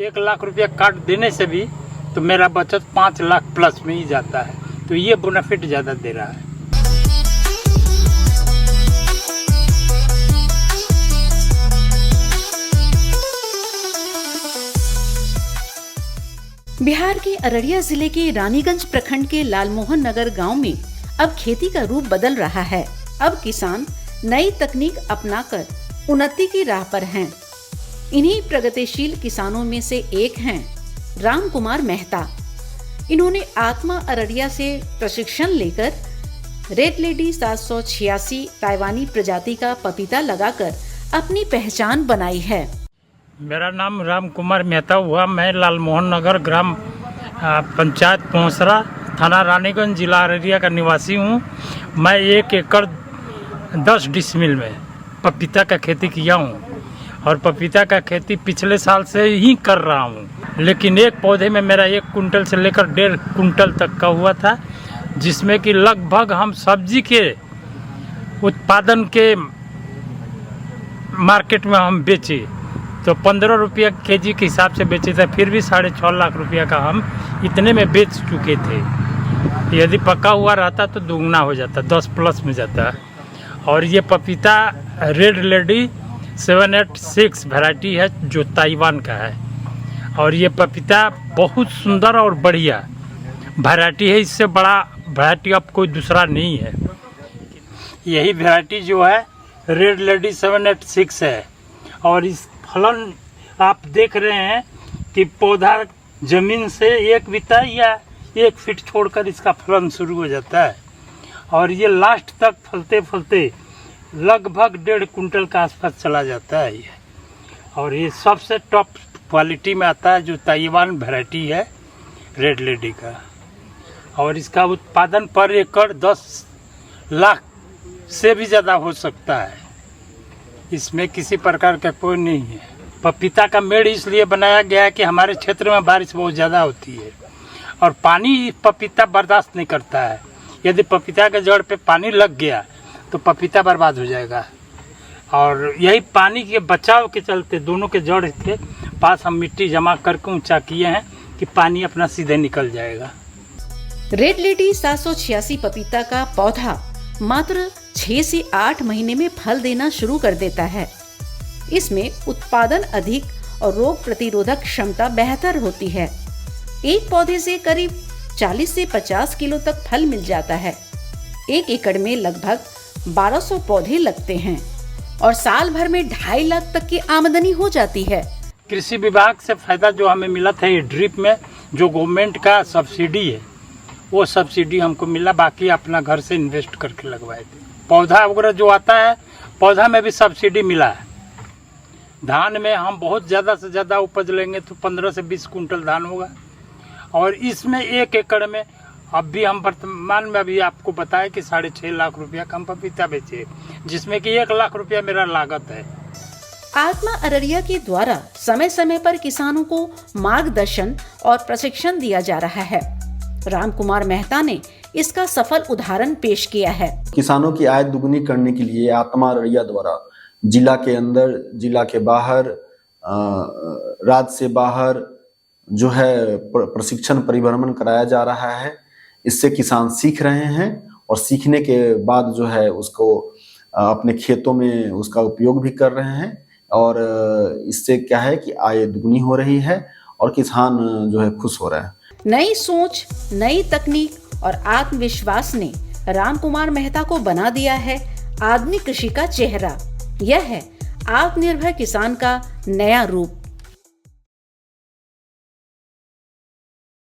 1 लाख रुपया काट देने से भी तो मेरा बचत 5 लाख प्लस में ही जाता है। तो ये बेनिफिट ज़्यादा दे रहा है। बिहार के अररिया जिले के रानीगंज प्रखंड के लालमोहन नगर गांव में अब खेती का रूप बदल रहा है। अब किसान नई तकनीक अपनाकर उन्नति की राह पर हैं। इन्हीं प्रगतिशील किसानों में से एक हैं राम कुमार मेहता। इन्होंने आत्मा अररिया से प्रशिक्षण लेकर रेड लेडी 786 ताइवानी प्रजाति का पपीता लगाकर अपनी पहचान बनाई है। मेरा नाम राम कुमार मेहता हुआ। मैं लालमोहन नगर ग्राम पंचायत पहुँसरा, थाना रानीगंज, जिला अररिया का निवासी हूँ। मैं 1 एकड़ 10 डिसमिल में पपीता का खेती किया हूँ और पपीता का खेती पिछले साल से ही कर रहा हूँ। लेकिन एक पौधे में मेरा 1 कुंटल से लेकर 1.5 कुंटल तक का हुआ था, जिसमें कि लगभग हम सब्जी के उत्पादन के मार्केट में हम बेचे तो 15 रुपया केजी के हिसाब से बेचे थे। फिर भी 6.5 लाख रुपया का हम इतने में बेच चुके थे। यदि पका हुआ रहता तो दुगना हो जाता, 10 प्लस में जाता। और ये पपीता रेड लेडी 786 वैरायटी है जो ताइवान का है। और ये पपीता बहुत सुंदर और बढ़िया वैरायटी है। इससे बड़ा वैरायटी अब कोई दूसरा नहीं है। यही वैरायटी जो है रेड लेडी 786 है। और इस फलन आप देख रहे हैं कि पौधा जमीन से 1 बिता या 1 फीट छोड़कर इसका फलन शुरू हो जाता है और ये लास्ट तक फलते फलते लगभग 1.5 कुंटल का आसपास चला जाता है ये। और ये सबसे टॉप क्वालिटी में आता है जो ताइवान वैरायटी है रेड लेडी का। और इसका उत्पादन पर एकड़ 10 लाख से भी ज़्यादा हो सकता है। इसमें किसी प्रकार का कोई नहीं है। पपीता का मेड़ इसलिए बनाया गया है कि हमारे क्षेत्र में बारिश बहुत ज़्यादा होती है और पानी पपीता बर्दाश्त नहीं करता है। यदि पपीता के जड़ पे पानी लग गया तो पपीता बर्बाद हो जाएगा। और यही पानी के बचाव के चलते दोनों के जड़ के पास हम मिट्टी जमा करके ऊंचा किए हैं कि पानी अपना सीधे निकल जाएगा। रेड लेडी 786 पपीता का पौधा मात्र 6 से 8 महीने में फल देना शुरू कर देता है। इसमें उत्पादन अधिक और रोग प्रतिरोधक क्षमता बेहतर होती है। एक पौधे से करीब 40 से 50 किलो तक फल मिल जाता है। 1 एकड़ में लगभग 1200 पौधे लगते हैं और साल भर में 2.5 लाख तक की आमदनी हो जाती है। कृषि विभाग से फायदा जो हमें मिला था ये ड्रिप में जो गवर्नमेंट का सब्सिडी है वो सब्सिडी हमको मिला। बाकी अपना घर से इन्वेस्ट करके लगवाए थे। पौधा वगैरह जो आता है पौधा में भी सब्सिडी मिला है। धान में हम बहुत ज़्यादा से ज़्यादा उपज लेंगे तो 15 से 20 कुंटल धान होगा। और इसमें 1 एकड़ में अब भी हम वर्तमान में अभी आपको बताया कि 6.5 लाख रुपया का हम पपीता बेचे, जिसमें कि 1 लाख रुपया मेरा लागत है। आत्मा अररिया के द्वारा समय समय पर किसानों को मार्गदर्शन और प्रशिक्षण दिया जा रहा है। राम कुमार मेहता ने इसका सफल उदाहरण पेश किया है। किसानों की आय दुगनी करने के लिए आत्मा अररिया द्वारा जिला के अंदर, जिला के बाहर, राज्य से बाहर जो है प्रशिक्षण परिभ्रमण कराया जा रहा है। इससे किसान सीख रहे हैं और सीखने के बाद जो है उसको अपने खेतों में उसका उपयोग भी कर रहे हैं। और इससे क्या है कि आय दुगनी हो रही है और किसान जो है खुश हो रहा है। नई सोच, नई तकनीक और आत्मविश्वास ने राम कुमार मेहता को बना दिया है आधुनिक कृषि का चेहरा। यह है आत्मनिर्भर किसान का नया रूप।